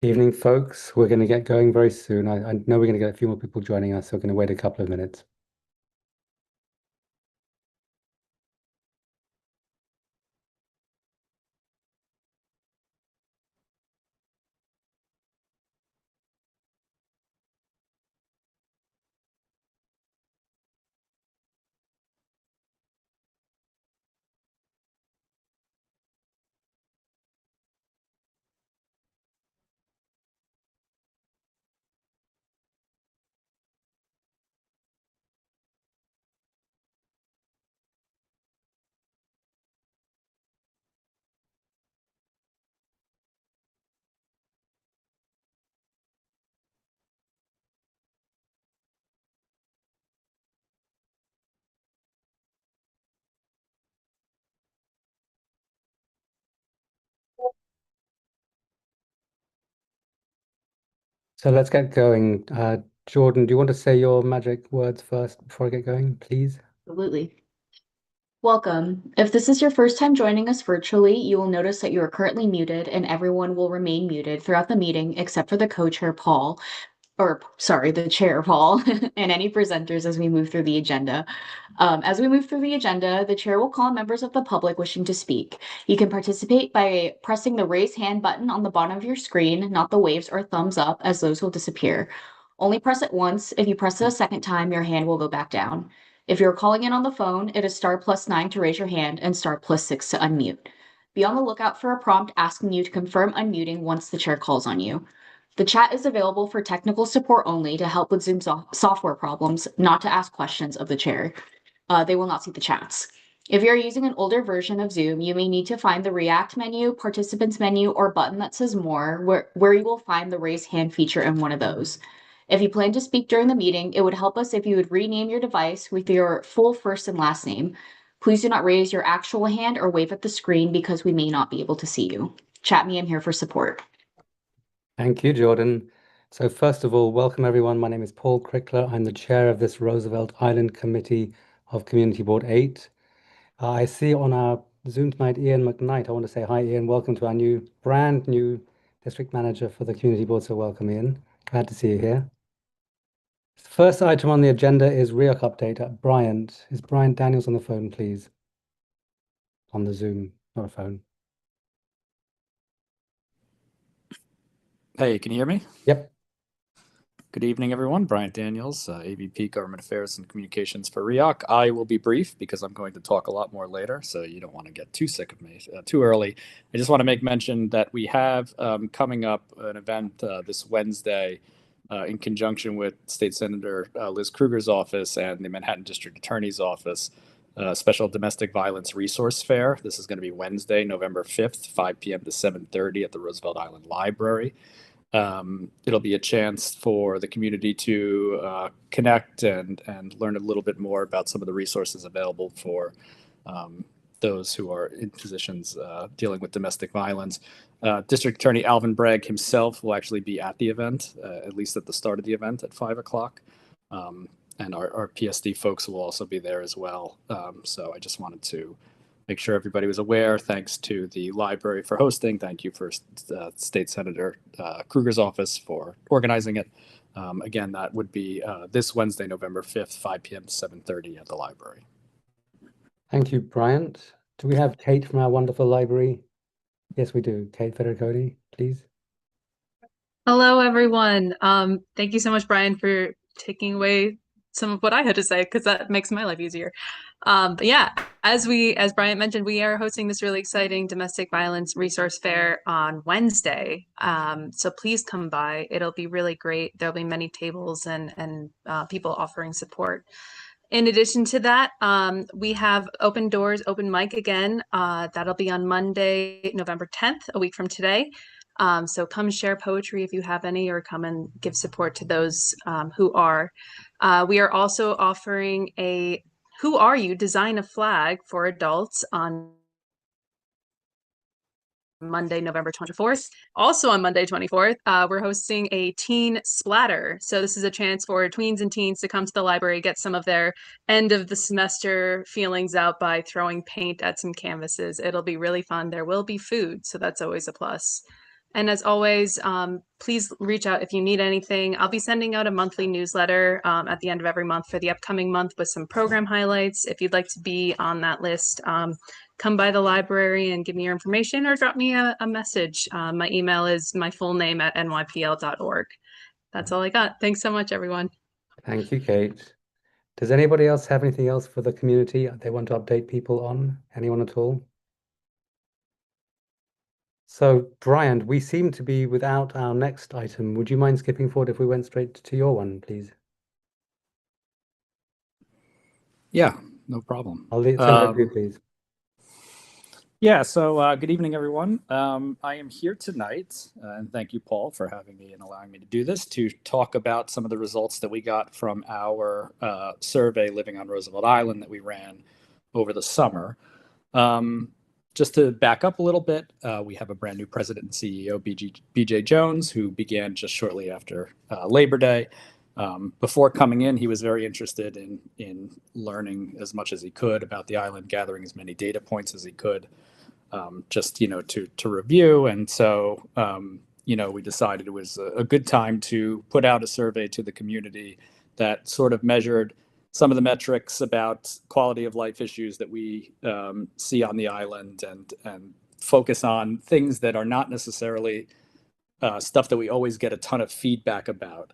Evening, folks. We're going to get going very soon. I know we're going to get a few more people joining us, so we're going to wait a couple of minutes. So let's get going. Jordan, do you want to say your magic words first before I get going, please? Absolutely. Welcome. If this is your first time joining us virtually, you will notice that you are currently muted and everyone will remain muted throughout the meeting except for the co-chair Paul, or sorry, the chair Paul, and any presenters as we move through the agenda. As we move through the agenda, the chair will call on members of the public wishing to speak. You can participate by pressing the raise hand button on the bottom of your screen, not the waves or thumbs up, as those will disappear. Only press it once. If you press it a second time, your hand will go back down. If you're calling in on the phone, it is *+9 to raise your hand and *+6 to unmute. Be on the lookout for a prompt asking you to confirm unmuting once the chair calls on you. The chat is available for technical support only to help with Zoom software problems, not to ask questions of the chair. They will not see the chats. If you're using an older version of Zoom, you may need to find the React menu, Participants menu, or button that says More, where you will find the raise hand feature in one of those. If you plan to speak during the meeting, it would help us if you would rename your device with your full first and last name. Please do not raise your actual hand or wave at the screen because we may not be able to see you. Chat me, I'm here for support. Thank you, Jordan. So first of all, welcome everyone. My name is Paul Crickler. I'm the chair of this Roosevelt Island Committee of Community Board 8. I see on our Zoom tonight, Ian McKnight. I want to say hi, Ian. Welcome to our brand new district manager for the community board. So welcome, Ian. Glad to see you here. First item on the agenda is REOC update at Bryant. Is Bryant Daniels on the phone, please? On the Zoom, not a phone. Hey, can you hear me? Yep. Good evening, everyone. Brian Daniels, AVP Government Affairs and Communications for REOC. I will be brief because I'm going to talk a lot more later, so you don't want to get too sick of me too early. I just want to make mention that we have coming up an event this Wednesday in conjunction with State Senator Liz Krueger's office and the Manhattan District Attorney's office, Special Domestic Violence Resource Fair. This is going to be Wednesday, November 5th, 5 p.m. to 7:30 at the Roosevelt Island Library. It'll be a chance for the community to connect and learn a little bit more about some of the resources available for those who are in positions dealing with domestic violence. District Attorney Alvin Bragg himself will actually be at the event, at least at the start of the event at 5 o'clock. And our PSD folks will also be there as well. So I just wanted to make sure everybody was aware. Thanks to the library for hosting. Thank you for State Senator Krueger's office for organizing it. Again, that would be this Wednesday, November 5th, 5 p.m. to 7:30 at the library. Thank you, Bryant. Do we have Kate from our wonderful library? Yes, we do. Kate Federicodi, please. Hello, everyone. Thank you so much, Brian, for taking away some of what I had to say because that makes my life easier. But yeah, as Brian mentioned, we are hosting this really exciting domestic violence resource fair on Wednesday. So please come by. It'll be really great. There'll be many tables and people offering support. In addition to that, we have open doors, open mic again. That'll be on Monday, November 10th, a week from today. So come share poetry if you have any, or come and give support to those who are. We are also offering a Who Are You? Design a Flag for adults on Monday, November 24th. Also on Monday, 24th, we're hosting a teen splatter. So this is a chance for tweens and teens to come to the library, get some of their end of the semester feelings out by throwing paint at some canvases. It'll be really fun. There will be food, so that's always a plus. And as always, please reach out if you need anything. I'll be sending out a monthly newsletter at the end of every month for the upcoming month with some program highlights. If you'd like to be on that list, come by the library and give me your information or drop me a message. My email is my full name at nypl.org. That's all I got. Thanks so much, everyone. Thank you, Kate. Does anybody else have anything else for the community they want to update people on? Anyone at all? So, Brian, we seem to be without our next item. Would you mind skipping forward if we went straight to your one, please? Yeah, no problem. I'll send it to you, please. Yeah, so good evening, everyone. I am here tonight, and thank you, Paul, for having me and allowing me to do this, to talk about some of the results that we got from our survey living on Roosevelt Island that we ran over the summer. Just to back up a little bit, we have a brand new president and CEO, BJ Jones, who began just shortly after Labor Day. Before coming in, he was very interested in learning as much as he could about the island, gathering as many data points as he could, just to review. And so we decided it was a good time to put out a survey to the community that sort of measured some of the metrics about quality of life issues that we see on the island, and focus on things that are not necessarily stuff that we always get a ton of feedback about.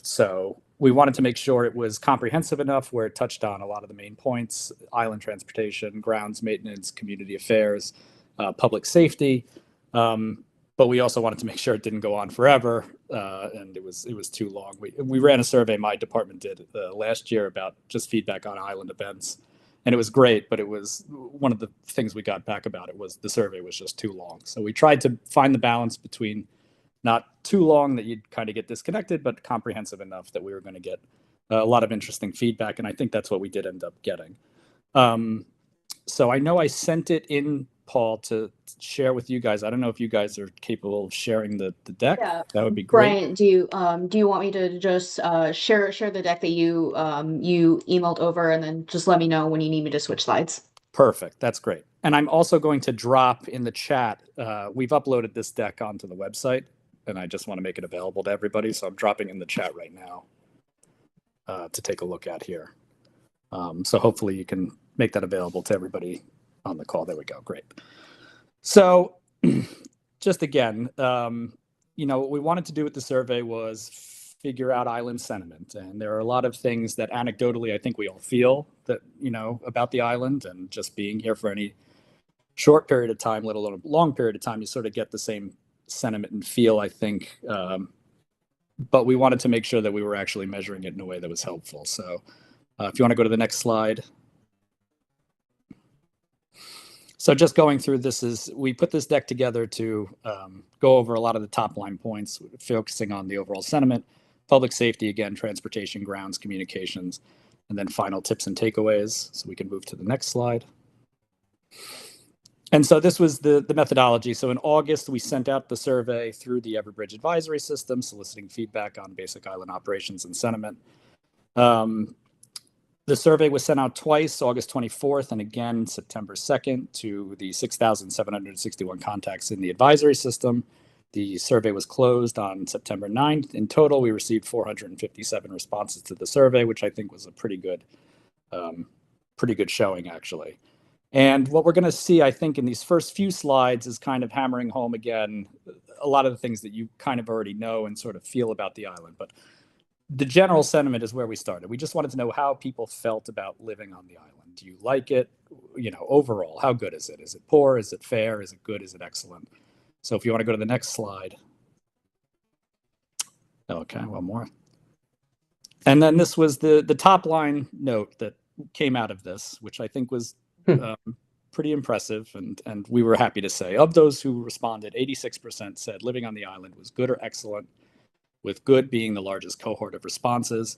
So we wanted to make sure it was comprehensive enough where it touched on a lot of the main points: island transportation, grounds maintenance, community affairs, public safety. But we also wanted to make sure it didn't go on forever, and it was too long. We ran a survey, my department did last year, about just feedback on island events, and it was great. But it was one of the things we got back about it was the survey was just too long. So we tried to find the balance between not too long that you'd kind of get disconnected, but comprehensive enough that we were going to get a lot of interesting feedback. And I think that's what we did end up getting. So I know I sent it in, Paul, to share with you guys. I don't know if you guys are capable of sharing the deck. Yeah. That would be great. Brian, do you want me to just share the deck that you emailed over, and then just let me know when you need me to switch slides? Perfect. That's great. And I'm also going to drop in the chat. We've uploaded this deck onto the website, and I just want to make it available to everybody. So I'm dropping in the chat right now to take a look at here. So hopefully you can make that available to everybody on the call. There we go. Great. So just again, what we wanted to do with the survey was figure out island sentiment. And there are a lot of things that anecdotally I think we all feel that, about the island, and just being here for any short period of time, let alone a long period of time, you sort of get the same sentiment and feel, I think. But we wanted to make sure that we were actually measuring it in a way that was helpful. So if you want to go to the next slide. So just going through this, we put this deck together to go over a lot of the top line points, focusing on the overall sentiment, public safety, again, transportation, grounds, communications, and then final tips and takeaways. So we can move to the next slide. And so this was the methodology. So in August, we sent out the survey through the Everbridge advisory system, soliciting feedback on basic island operations and sentiment. The survey was sent out twice, August 24th and again September 2nd, to the 6,761 contacts in the advisory system. The survey was closed on September 9th. In total, we received 457 responses to the survey, which I think was a pretty good showing, actually. And what we're going to see, I think, in these first few slides is kind of hammering home again a lot of the things that you kind of already know and sort of feel about the island. But the general sentiment is where we started. We just wanted to know how people felt about living on the island. Do you like it? Overall, how good is it? Is it poor? Is it fair? Is it good? Is it excellent? So if you want to go to the next slide. Okay, one more. And then this was the top line note that came out of this, which I think was pretty impressive. And we were happy to say, of those who responded, 86% said living on the island was good or excellent, with good being the largest cohort of responses.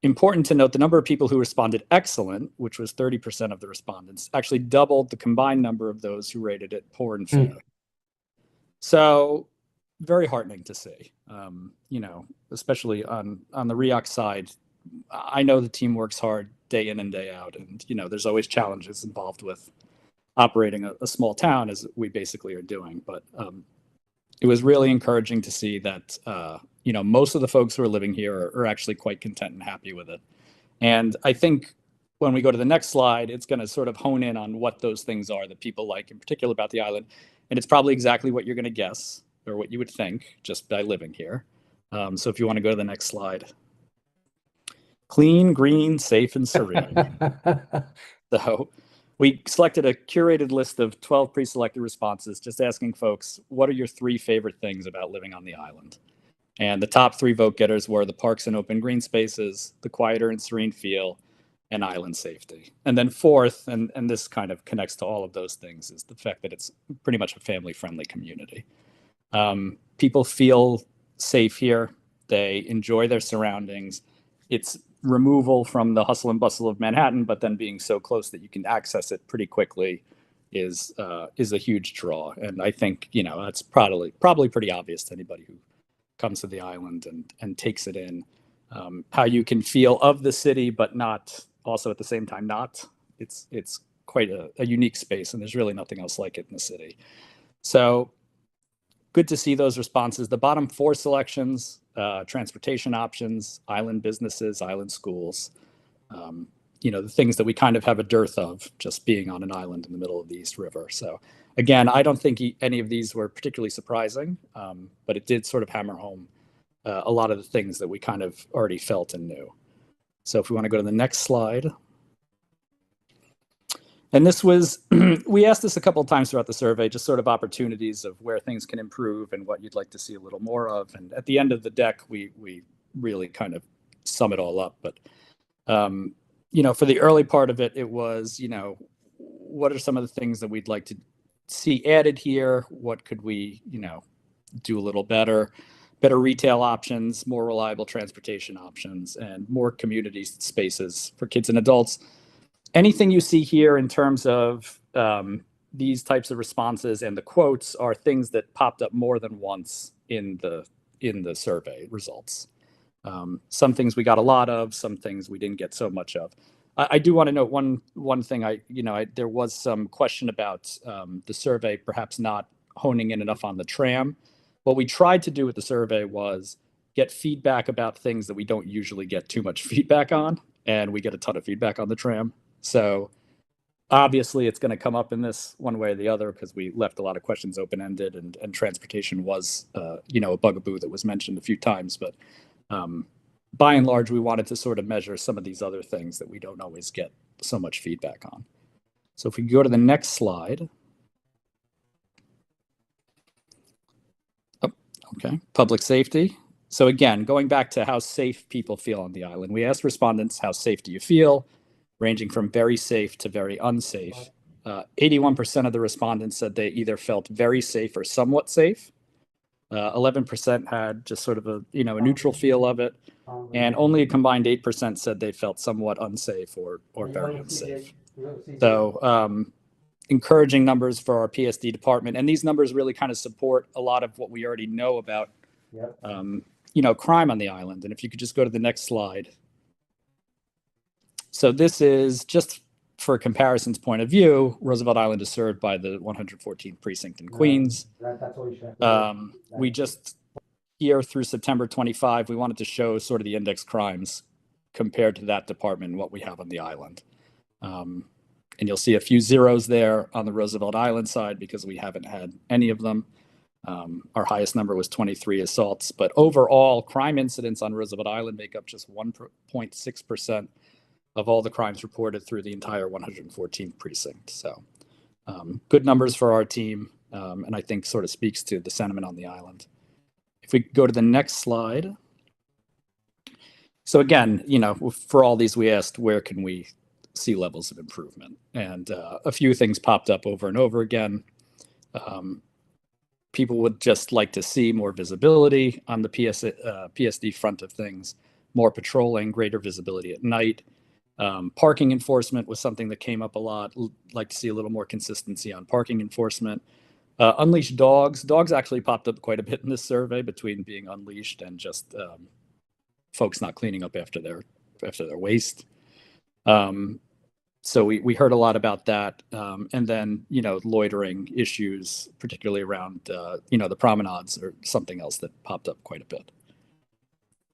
Important to note, the number of people who responded excellent, which was 30% of the respondents, actually doubled the combined number of those who rated it poor and fair. So very heartening to see, especially on the REOC side. I know the team works hard day in and day out, and there's always challenges involved with operating a small town, as we basically are doing. But it was really encouraging to see that most of the folks who are living here are actually quite content and happy with it. And I think when we go to the next slide, it's going to sort of hone in on what those things are that people like in particular about the island. And it's probably exactly what you're going to guess or what you would think just by living here. So if you want to go to the next slide. Clean, green, safe, and serene. So we selected a curated list of 12 pre-selected responses, just asking folks, what are your 3 favorite things about living on the island? And the top 3 vote getters were the parks and open green spaces, the quieter and serene feel, and island safety. And then fourth, and this kind of connects to all of those things, is the fact that it's pretty much a family-friendly community. People feel safe here. They enjoy their surroundings. It's removal from the hustle and bustle of Manhattan, but then being so close that you can access it pretty quickly is a huge draw. And I think that's probably pretty obvious to anybody who comes to the island and takes it in. How you can feel of the city, but not also at the same time not. It's quite a unique space, and there's really nothing else like it in the city. So good to see those responses. The bottom 4 selections, transportation options, island businesses, island schools, the things that we kind of have a dearth of just being on an island in the middle of the East River. So again, I don't think any of these were particularly surprising, but it did sort of hammer home a lot of the things that we kind of already felt and knew. So if we want to go to the next slide. And this was, we asked this a couple of times throughout the survey, just sort of opportunities of where things can improve and what you'd like to see a little more of. And at the end of the deck, we really kind of sum it all up. But, for the early part of it, it was, what are some of the things that we'd like to see added here? What could we, do a little better? Better retail options, more reliable transportation options, and more community spaces for kids and adults. Anything you see here in terms of these types of responses and the quotes are things that popped up more than once in the survey results. Some things we got a lot of, some things we didn't get so much of. I do want to note one thing. There was some question about the survey perhaps not honing in enough on the tram. What we tried to do with the survey was get feedback about things that we don't usually get too much feedback on, and we get a ton of feedback on the tram. So obviously it's going to come up in this one way or the other because we left a lot of questions open-ended, and transportation was a bugaboo that was mentioned a few times. But by and large, we wanted to sort of measure some of these other things that we don't always get so much feedback on. So if we go to the next slide. Okay, public safety. So again, going back to how safe people feel on the island, we asked respondents, how safe do you feel? Ranging from very safe to very unsafe. 81% of the respondents said they either felt very safe or somewhat safe. 11% had just sort of a neutral feel of it. And only a combined 8% said they felt somewhat unsafe or very unsafe. So encouraging numbers for our PSD department. And these numbers really kind of support a lot of what we already know about, crime on the island. And if you could just go to the next slide. So this is just for a comparison's point of view. Roosevelt Island is served by the 114th precinct in Queens. We just, here through September 25, we wanted to show sort of the index crimes compared to that department and what we have on the island. And you'll see a few zeros there on the Roosevelt Island side because we haven't had any of them. Our highest number was 23 assaults, but overall crime incidents on Roosevelt Island make up just 1.6% of all the crimes reported through the entire 114th precinct. So good numbers for our team, and I think sort of speaks to the sentiment on the island. If we go to the next slide. So again, for all these we asked, where can we see levels of improvement? And a few things popped up over and over again. People would just like to see more visibility on the PSD front of things, more patrolling, greater visibility at night. Parking enforcement was something that came up a lot. Like to see a little more consistency on parking enforcement. Unleashed dogs. Dogs actually popped up quite a bit in this survey between being unleashed and just folks not cleaning up after their waste. So we heard a lot about that. And then, loitering issues, particularly around, the promenades, or something else that popped up quite a bit.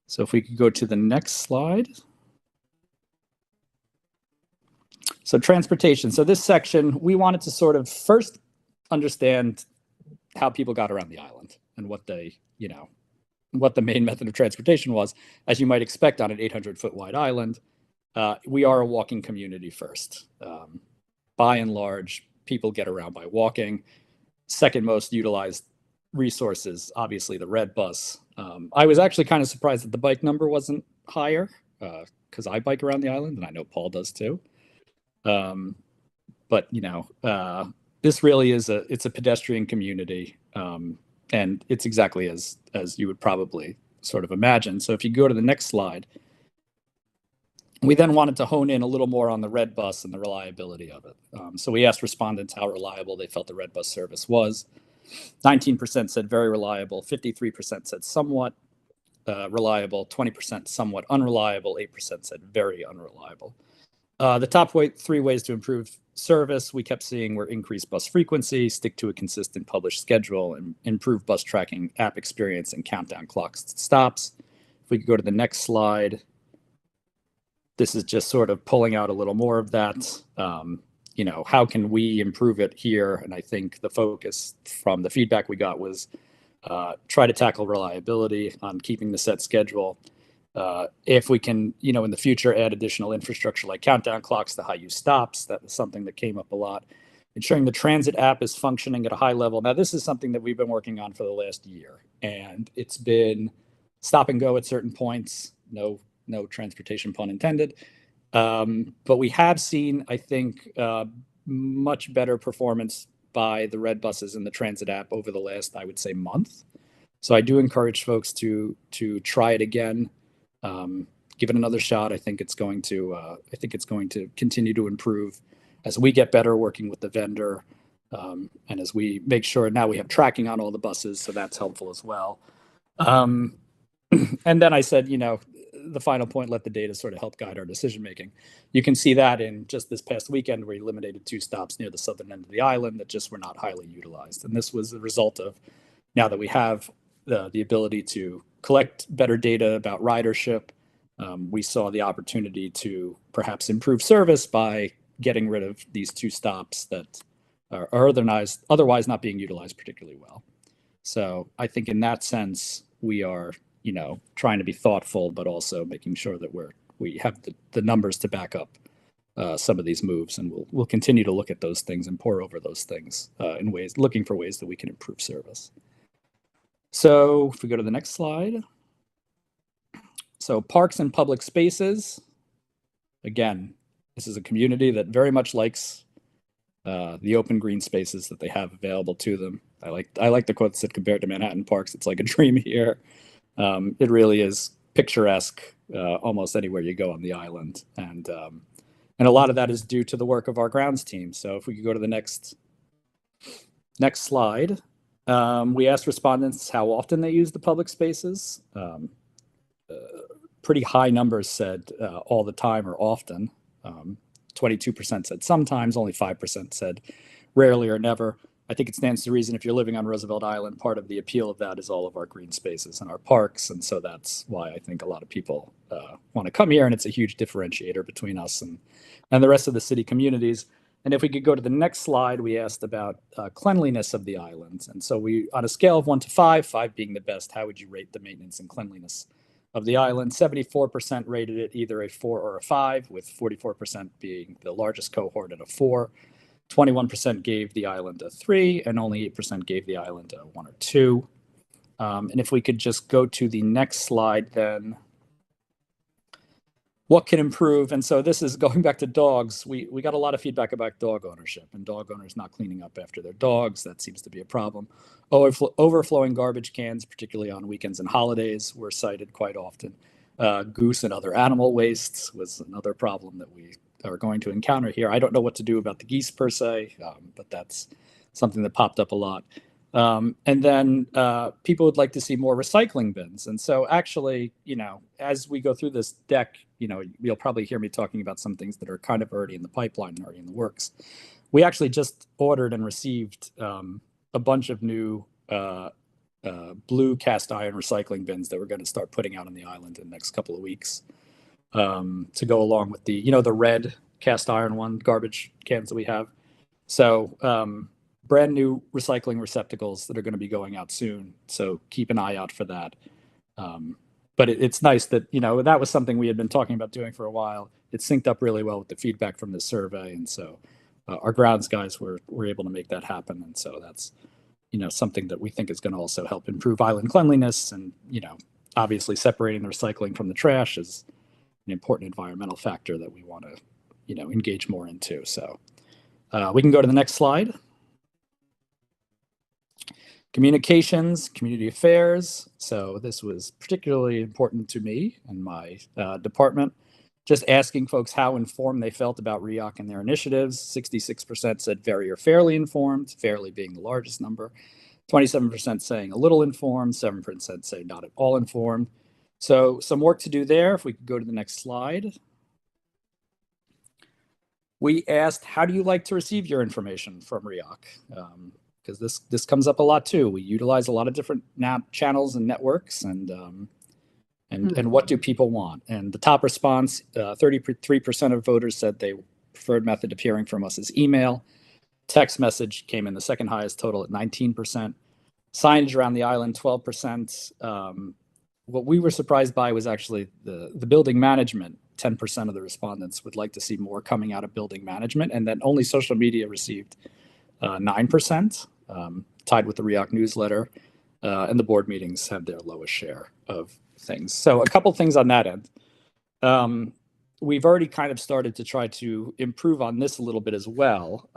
So if we could go to the next slide. So transportation. So this section, we wanted to sort of first understand how people got around the island and what what the main method of transportation was. As you might expect on an 800-foot wide island, we are a walking community first. By and large, people get around by walking. Second most utilized resources, obviously the red bus. I was actually kind of surprised that the bike number wasn't higher, because I bike around the island, and I know Paul does too. But this really is it's a pedestrian community, and it's exactly as you would probably sort of imagine. So if you go to the next slide, we then wanted to hone in a little more on the red bus and the reliability of it. So we asked respondents how reliable they felt the red bus service was. 19% said very reliable, 53% said somewhat reliable, 20% somewhat unreliable, 8% said very unreliable. The top three ways to improve service we kept seeing were increase bus frequency, stick to a consistent published schedule, and improve bus tracking app experience and countdown clocks to stops. If we could go to the next slide. This is just sort of pulling out a little more of that. How can we improve it here? And I think the focus from the feedback we got was try to tackle reliability on keeping the set schedule. If we can, in the future, add additional infrastructure like countdown clocks to high use stops, that was something that came up a lot. Ensuring the transit app is functioning at a high level. Now, this is something that we've been working on for the last year, and it's been stop and go at certain points. No transportation pun intended. But we have seen, I think, much better performance by the red buses in the transit app over the last, I would say, month. So I do encourage folks to try it again. Give it another shot. I think it's going to continue to improve as we get better working with the vendor, and as we make sure now we have tracking on all the buses, so that's helpful as well. And then I said, the final point, let the data sort of help guide our decision making. You can see that in just this past weekend, we eliminated 2 stops near the southern end of the island that just were not highly utilized. And this was the result of, now that we have the ability to collect better data about ridership, we saw the opportunity to perhaps improve service by getting rid of these 2 stops that are otherwise not being utilized particularly well. So I think in that sense, we are trying to be thoughtful, but also making sure that we have the numbers to back up some of these moves, and we'll continue to look at those things and pore over those things looking for ways that we can improve service. So if we go to the next slide. So parks and public spaces. Again, this is a community that very much likes the open green spaces that they have available to them. I like the quote that said, compared to Manhattan parks, it's like a dream here. It really is picturesque almost anywhere you go on the island. And a lot of that is due to the work of our grounds team. So if we could go to the next slide. We asked respondents how often they use the public spaces. Pretty high numbers said all the time or often. 22% said sometimes, only 5% said rarely or never. I think it stands to reason if you're living on Roosevelt Island, part of the appeal of that is all of our green spaces and our parks. And so that's why I think a lot of people want to come here, and it's a huge differentiator between us and the rest of the city communities. And if we could go to the next slide, we asked about cleanliness of the island. And so on a scale of 1 to 5, 5 being the best, how would you rate the maintenance and cleanliness of the island? 74% rated it either a 4 or a 5, with 44% being the largest cohort at a 4. 21% gave the island a 3, and only 8% gave the island a 1 or 2. And if we could just go to the next slide, then what can improve? And so this is going back to dogs. We got a lot of feedback about dog ownership and dog owners not cleaning up after their dogs. That seems to be a problem. Overflowing garbage cans, particularly on weekends and holidays, were cited quite often. Goose and other animal wastes was another problem that we are going to encounter here. I don't know what to do about the geese per se, but that's something that popped up a lot. And then people would like to see more recycling bins. And so actually, as we go through this deck, you'll probably hear me talking about some things that are kind of already in the pipeline and already in the works. We actually just ordered and received a bunch of new blue cast iron recycling bins that we're going to start putting out on the island in the next couple of weeks to go along with the red cast iron garbage cans that we have. So brand new recycling receptacles that are going to be going out soon. So keep an eye out for that. But it's nice that, that was something we had been talking about doing for a while. It synced up really well with the feedback from the survey. And so our grounds guys were able to make that happen. And so that's, something that we think is going to also help improve island cleanliness. And, obviously separating the recycling from the trash is an important environmental factor that we want to, engage more into. So we can go to the next slide. Communications, community affairs. So this was particularly important to me and my department. Just asking folks how informed they felt about REOC and their initiatives. 66% said very or fairly informed, fairly being the largest number. 27% saying a little informed, 7% say not at all informed. So some work to do there. If we could go to the next slide. We asked, how do you like to receive your information from REOC? Because this comes up a lot too. We utilize a lot of different channels and networks, and what do people want? And the top response, 33% of voters said they preferred method of hearing from us is email. Text message came in the second highest total at 19%. Signage around the island, 12%. What we were surprised by was actually the building management. 10% of the respondents would like to see more coming out of building management, and then only social media received 9%, tied with the REOC newsletter, and the board meetings have their lowest share of things. So a couple things on that end. We've already kind of started to try to improve on this a little bit as well.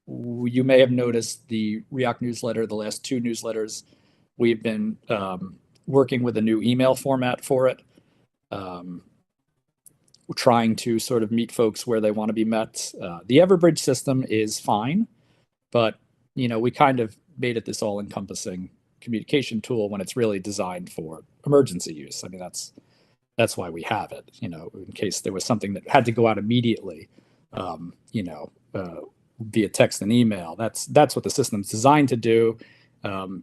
You may have noticed the REOC newsletter, the last two newsletters, we've been working with a new email format for it. We're trying to sort of meet folks where they want to be met. The Everbridge system is fine, but we kind of made it this all-encompassing communication tool when it's really designed for emergency use. I mean, that's why we have it, in case there was something that had to go out immediately, via text and email. That's what the system's designed to do.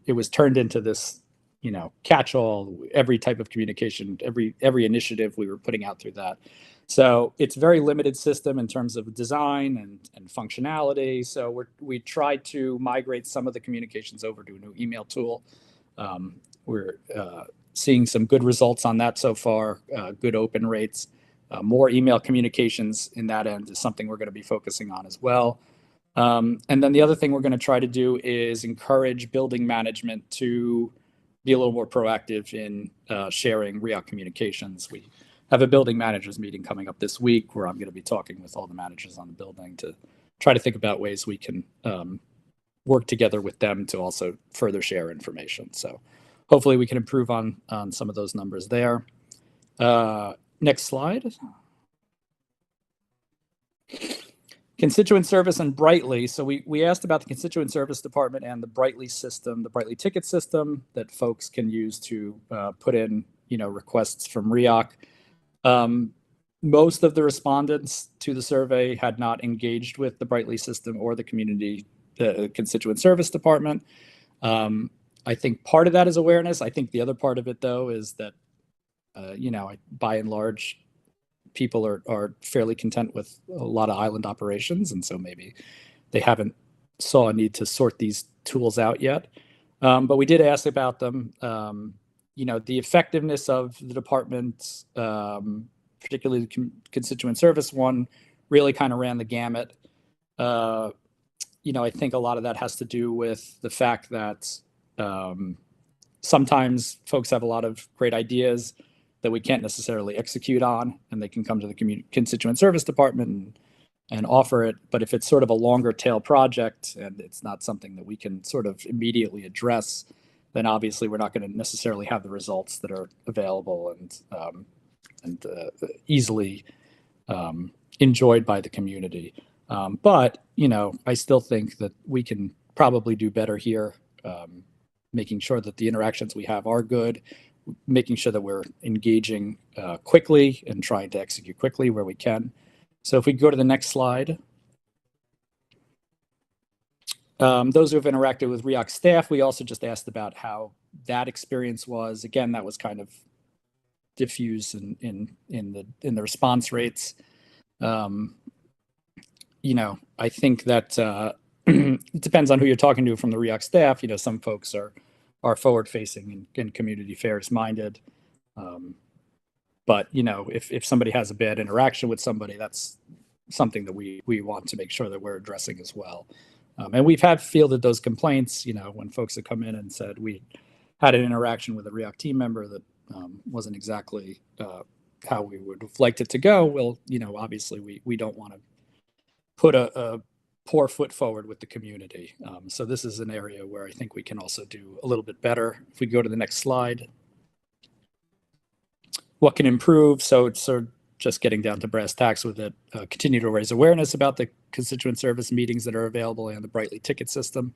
It was turned into this, catch-all, every type of communication, every initiative we were putting out through that. So it's a very limited system in terms of design and functionality. So we tried to migrate some of the communications over to a new email tool. We're seeing some good results on that so far, good open rates. More email communications in that end is something we're going to be focusing on as well. And then the other thing we're going to try to do is encourage building management to be a little more proactive in sharing REOC communications. We have a building managers meeting coming up this week where I'm going to be talking with all the managers on the building to try to think about ways we can work together with them to also further share information. So hopefully we can improve on some of those numbers there. Next slide. Constituent service and Brightly. So we asked about the constituent service department and the Brightly system, the Brightly ticket system that folks can use to put in, requests from REOC. Most of the respondents to the survey had not engaged with the Brightly system or the constituent service department. I think part of that is awareness. I think the other part of it, though, is that, by and large, people are fairly content with a lot of island operations. And so maybe they haven't saw a need to sort these tools out yet. But we did ask about them. The effectiveness of the department, particularly the constituent service one, really kind of ran the gamut. I think a lot of that has to do with the fact that sometimes folks have a lot of great ideas that we can't necessarily execute on, and they can come to the constituent service department and offer it. But if it's sort of a longer tail project and it's not something that we can sort of immediately address, then obviously we're not going to necessarily have the results that are available and easily enjoyed by the community. But I still think that we can probably do better here making sure that the interactions we have are good, making sure that we're engaging quickly and trying to execute quickly where we can. So if we go to the next slide. Those who have interacted with REOC staff, we also just asked about how that experience was. Again, that was kind of diffuse in the response rates. You know, I think that it depends on who you're talking to from the REOC staff. You know, some folks are forward facing and community affairs minded. But you know, if somebody has a bad interaction with somebody, that's something that we want to make sure that we're addressing as well. And we've fielded those complaints, you know, when folks have come in and said we had an interaction with a REOC team member that wasn't exactly how we would have liked it to go. Well, you know, obviously we don't want to put a poor foot forward with the community. So this is an area where I think we can also do a little bit better. If we go to the next slide. What can improve? So it's sort of just getting down to brass tacks with it. Continue to raise awareness about the constituent service meetings that are available and the Brightly ticket system.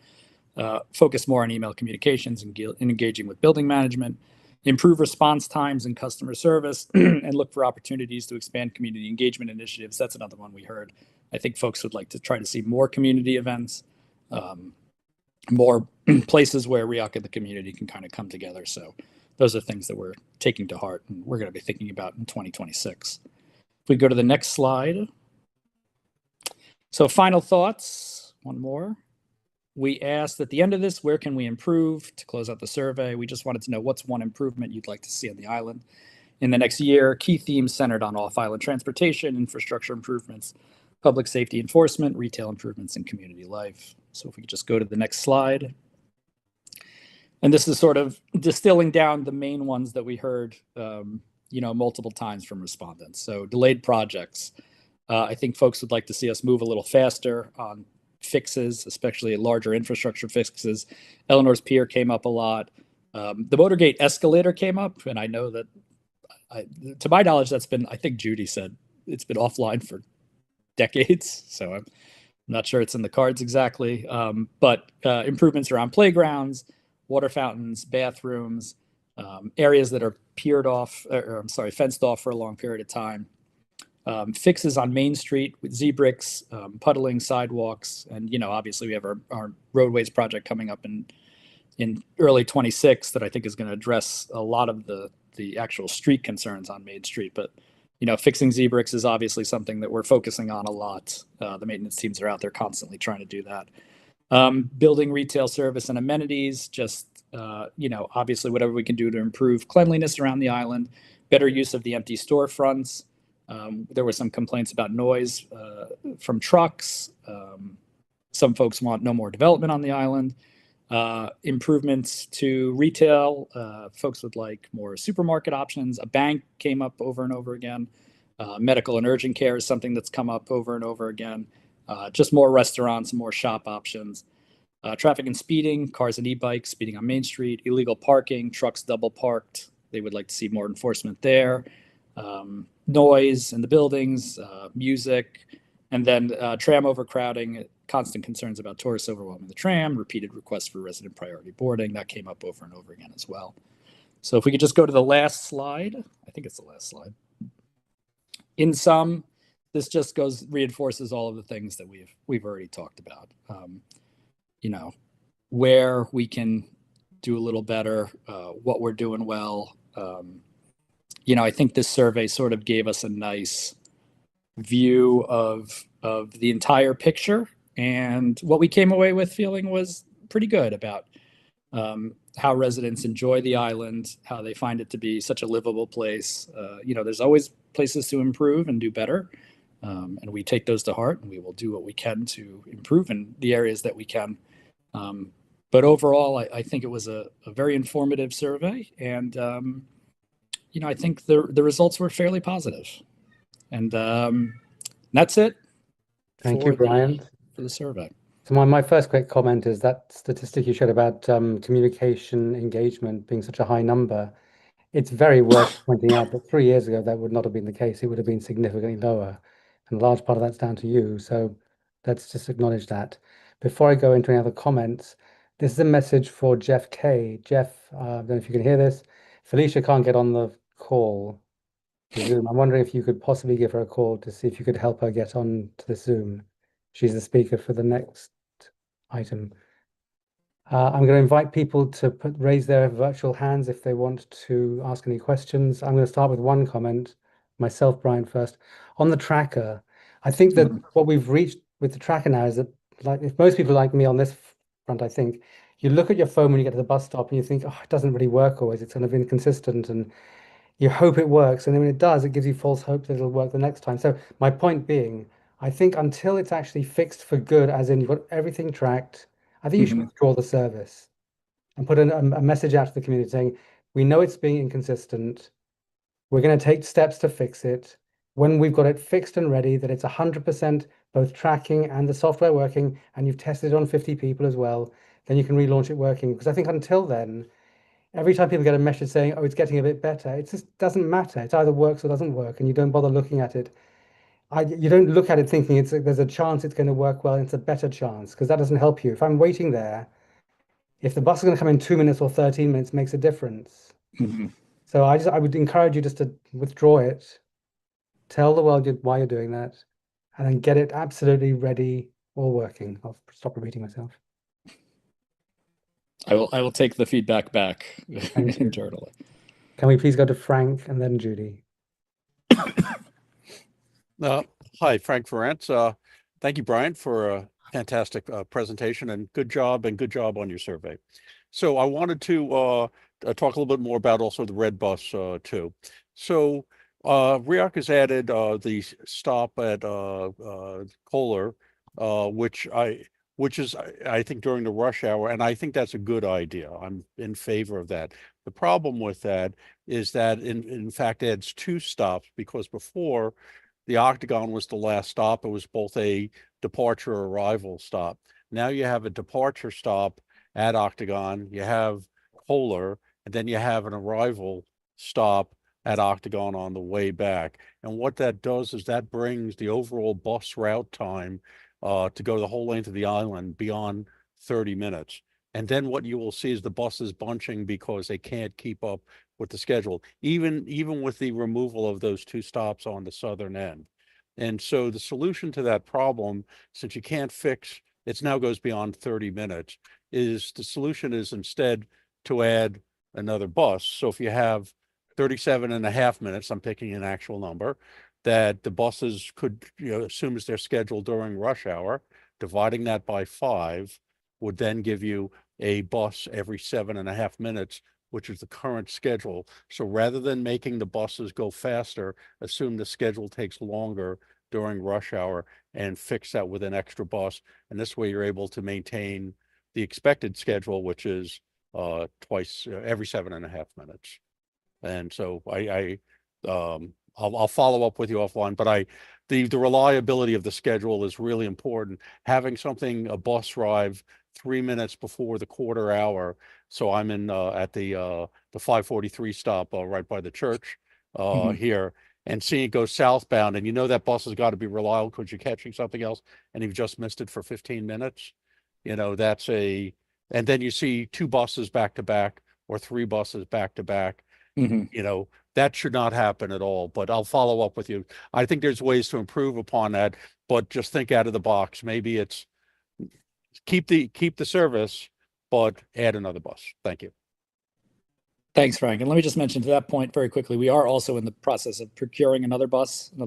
Focus more on email communications and engaging with building management. Improve response times and customer service, and look for opportunities to expand community engagement initiatives. That's another one we heard. I think folks would like to try to see more community events, more places where REOC and the community can kind of come together. So those are things that we're taking to heart and we're going to be thinking about in 2026. If we go to the next slide. So final thoughts, one more. We asked at the end of this, where can we improve to close out the survey? We just wanted to know what's one improvement you'd like to see on the island in the next year. Key themes centered on off-island transportation, infrastructure improvements, public safety enforcement, retail improvements, and community life. So if we could just go to the next slide. And this is sort of distilling down the main ones that we heard, you know, multiple times from respondents. So delayed projects. I think folks would like to see us move a little faster on fixes, especially larger infrastructure fixes. Eleanor's Pier came up a lot. The Motorgate escalator came up, and I know that, to my knowledge, that's been, I think Judy said, it's been offline for decades. So I'm not sure it's in the cards exactly. But improvements around playgrounds, water fountains, bathrooms, areas that are fenced off for a long period of time. Fixes on Main Street with Z-bricks, puddling, sidewalks, and you know, obviously we have our roadways project coming up in early 26 that I think is going to address a lot of the actual street concerns on Main Street. But you know, fixing Z-bricks is obviously something that we're focusing on a lot. The maintenance teams are out there constantly trying to do that. Building retail service and amenities, just you know, obviously whatever we can do to improve cleanliness around the island, better use of the empty storefronts. There were some complaints about noise from trucks. Some folks want no more development on the island. Improvements to retail. Folks would like more supermarket options. A bank came up over and over again. Medical and urgent care is something that's come up over and over again. Just more restaurants, more shop options. Traffic and speeding, cars and e-bikes, speeding on Main Street, illegal parking, trucks double parked. They would like to see more enforcement there. Noise in the buildings, music, and then tram overcrowding, constant concerns about tourists overwhelming the tram, repeated requests for resident priority boarding. That came up over and over again as well. So if we could just go to the last slide, I think it's the last slide. In sum, this just reinforces all of the things that we've already talked about. You know, where we can do a little better, what we're doing well. You know, I think this survey sort of gave us a nice view of the entire picture, and what we came away with feeling was pretty good about how residents enjoy the island, how they find it to be such a livable place. You know, there's always places to improve and do better, and we take those to heart, and we will do what we can to improve in the areas that we can. But overall, I think it was a very informative survey, and you know, I think the results were fairly positive. And that's it. Thank you, Brian. For the survey. So my first quick comment is that statistic you showed about communication engagement being such a high number. It's very worth pointing out that 3 years ago, that would not have been the case. It would have been significantly lower. And a large part of that's down to you. So let's just acknowledge that. Before I go into any other comments, This is a message for Jeff K. Jeff, I don't know if you can hear this. Felicia can't get on the call to Zoom. I'm wondering if you could possibly give her a call to see if you could help her get on to the Zoom. She's the speaker for the next item. I'm going to invite people to raise their virtual hands if they want to ask any questions. I'm going to start with one comment, myself, Brian, first. On the tracker, I think that what we've reached with the tracker now is that, like, if most people like me on this front, I think, you look at your phone when you get to the bus stop and you think, oh, it doesn't really work always. It's kind of inconsistent, and you hope it works. And then when it does, it gives you false hope that it'll work the next time. So my point being, I think until it's actually fixed for good, as in you've got everything tracked, I think you should withdraw the service and put a message out to the community saying, we know it's being inconsistent. We're going to take steps to fix it. When we've got it fixed and ready, that it's 100% both tracking and the software working, and you've tested it on 50 people as well, then you can relaunch it working. Because I think until then, every time people get a message saying, oh, it's getting a bit better, it just doesn't matter. It either works or doesn't work, and you don't bother looking at it. You don't look at it thinking there's a chance it's going to work well, and it's a better chance, because that doesn't help you. If I'm waiting there, if the bus is going to come in 2 minutes or 13 minutes, makes a difference. So I would encourage you just to withdraw it, tell the world why you're doing that, and then get it absolutely ready or working. I'll stop repeating myself. I will take the feedback back Thank you. internally. Can we please go to Frank and then Judy? Hi, Frank Ferentz. Thank you, Brian, for a fantastic presentation, and good job on your survey. So I wanted to talk a little bit more about also the red bus too. So REAC has added the stop at Kohler, which is I think during the rush hour, and I think that's a good idea. I'm in favor of that. The problem with that is that in fact adds two stops, because before the Octagon was the last stop. It was both a departure arrival stop. Now you have a departure stop at Octagon, you have Kohler, and then you have an arrival stop at Octagon on the way back. And what that does is that brings the overall bus route time to go the whole length of the island beyond 30 minutes. And then what you will see is the buses bunching because they can't keep up with the schedule, even with the removal of those two stops on the southern end. And so the solution to that problem, since you can't fix, it now goes beyond 30 minutes, is the solution is instead to add another bus. So if you have 37.5 minutes, I'm picking an actual number, that the buses could, assume as they're scheduled during rush hour, dividing that by 5 would then give you a bus every 7.5 minutes, which is the current schedule. So rather than making the buses go faster, assume the schedule takes longer during rush hour and fix that with an extra bus. And this way you're able to maintain the expected schedule, which is twice every 7.5 minutes. And so I'll follow up with you offline, but the reliability of the schedule is really important. Having a bus arrive 3 minutes before the quarter hour. So I'm in at the 543 stop right by the church here, and seeing it go southbound, and that bus has got to be reliable because you're catching something else and you've just missed it for 15 minutes. And then you see 2 buses back to back or 3 buses back to back. That should not happen at all, but I'll follow up with you. I think there's ways to improve upon that, but just think out of the box. Maybe it's keep the service, but add another bus. Thank you. Thanks, Frank. And let me just mention to that point very quickly, we are also in the process of procuring another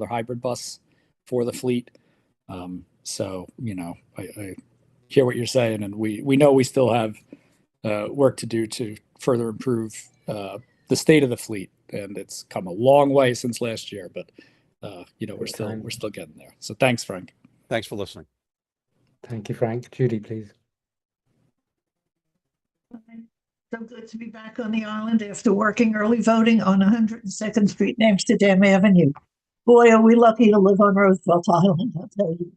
hybrid bus for the fleet. So, I hear what you're saying, and we know we still have work to do to further improve the state of the fleet. And it's come a long way since last year, but we're still getting there. So thanks, Frank. Thanks for listening. Thank you, Frank. Judy, please. So good to be back on the island after working early voting on 102nd Street and Amsterdam Avenue. Boy, are we lucky to live on Roosevelt Island, I'll tell you.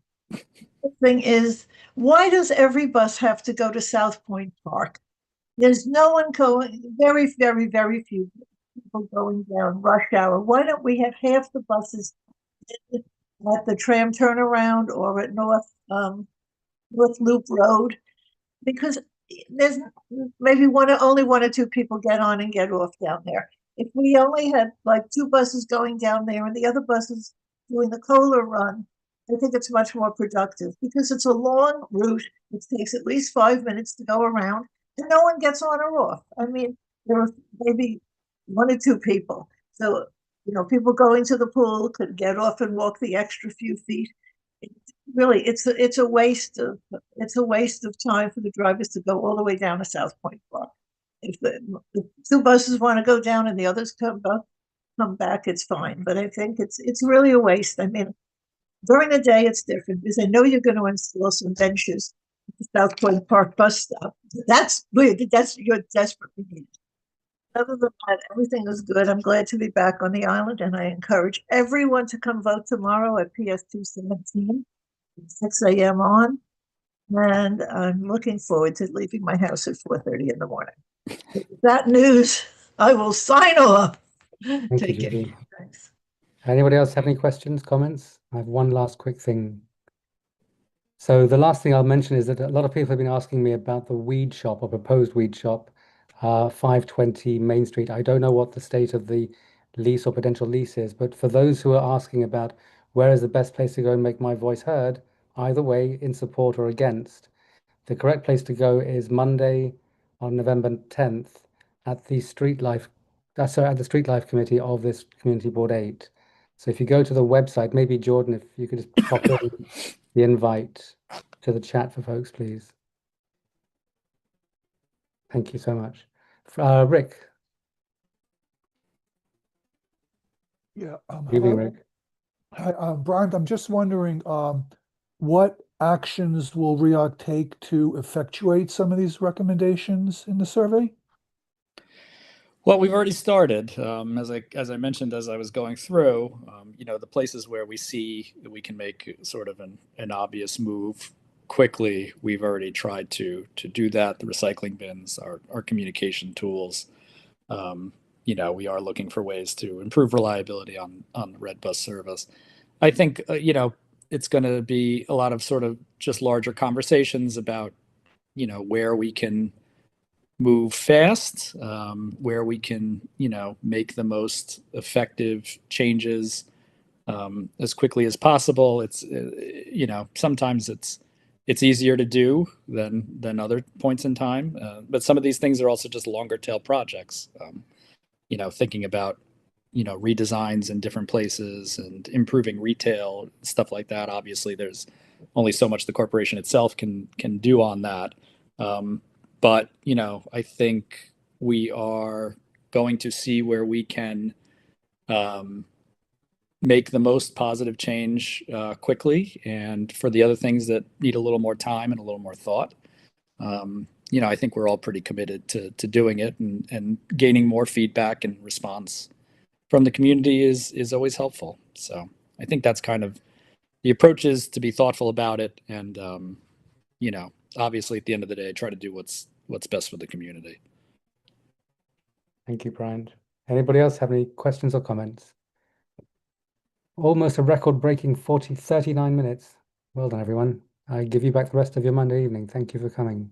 The thing is, why does every bus have to go to South Point Park? There's no one going, very, very, very few people going down rush hour. Why don't we have half the buses at the tram turnaround or at North Loop Road? Because there's maybe only one or two people get on and get off down there. If we only had like two buses going down there and the other buses doing the Kohler run, I think it's much more productive because it's a long route. It takes at least 5 minutes to go around, and no one gets on or off. I mean, there are maybe one or two people. So, people going to the pool could get off and walk the extra few feet. Really, it's a waste of time for the drivers to go all the way down to South Point Park. If the two buses want to go down and the others come back, it's fine. But I think it's really a waste. I mean, during the day it's different because I know you're going to install some benches at the South Point Park bus stop. That's weird. You're desperately needed. Other than that, everything is good. I'm glad to be back on the island, and I encourage everyone to come vote tomorrow at PS 217. 6 a.m. on, and I'm looking forward to leaving my house at 4:30 in the morning. With that news, I will sign off. Thank you, Take care. Judy. Thanks. Anybody else have any questions, comments? I have one last quick thing. So the last thing I'll mention is that a lot of people have been asking me about the weed shop or proposed weed shop, 520 Main Street. I don't know what the state of the lease or potential lease is, but for those who are asking about where is the best place to go and make my voice heard, either way, in support or against, the correct place to go is Monday on November 10th at the Street Life, at the Street Life Committee of this Community Board 8. So if you go to the website, maybe Jordan, if you could just pop in the invite to the chat for folks, please. Thank you so much. Rick. Yeah. Good evening, Rick. Hi, Brian, I'm just wondering, what actions will RIAC take to effectuate some of these recommendations in the survey? Well, we've already started. As I mentioned, as I was going through, the places where we see that we can make sort of an obvious move quickly, we've already tried to do that. The recycling bins, our communication tools. We are looking for ways to improve reliability on the red bus service. I think it's going to be a lot of sort of just larger conversations about where we can move fast, where we can, make the most effective changes as quickly as possible. It's, sometimes it's easier to do than other points in time. But some of these things are also just longer tail projects. Thinking about, redesigns in different places and improving retail, stuff like that. Obviously, there's only so much the corporation itself can do on that. But, I think we are going to see where we can make the most positive change quickly. And for the other things that need a little more time and a little more thought, I think we're all pretty committed to doing it, and gaining more feedback and response from the community is always helpful. So I think that's kind of the approach, is to be thoughtful about it, and obviously at the end of the day, try to do what's best for the community. Thank you, Brian. Anybody else have any questions or comments? Almost a record-breaking 39 minutes. Well done, everyone. I give you back the rest of your Monday evening. Thank you for coming.